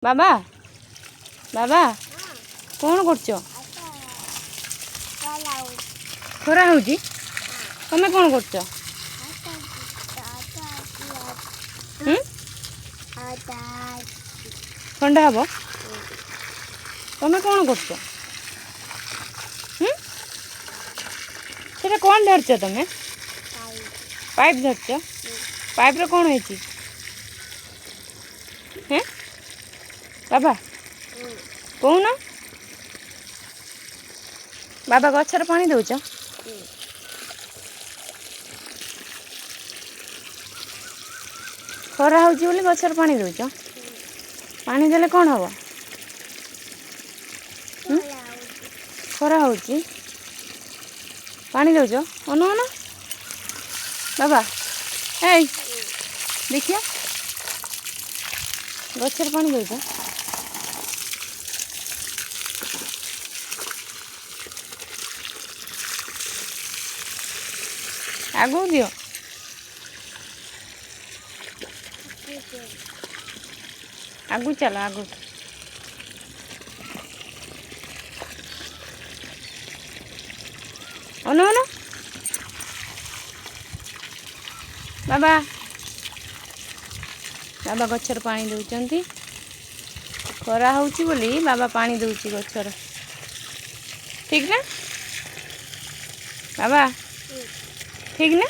बाबा बाबा कौन कर खरा हो तमें कौन कर ठंडा हम तमें कौन कर कौन धरच तमें पाइप धरच पाइप रे कौन है बाबा कौन बाबा गचर पानी दौच खरा हो गचर पानी दौच पानी देले कौन हम खरा हो पानी दौच अन अन बाबा ए देखिए गचर पानी दौच आगू दियो आगू चलो आगू अन अन बाबा बाबा गचर पानी दौरान खरा होची बोली बाबा पानी दौची गचर ठीक ना बाबा ठीक ना।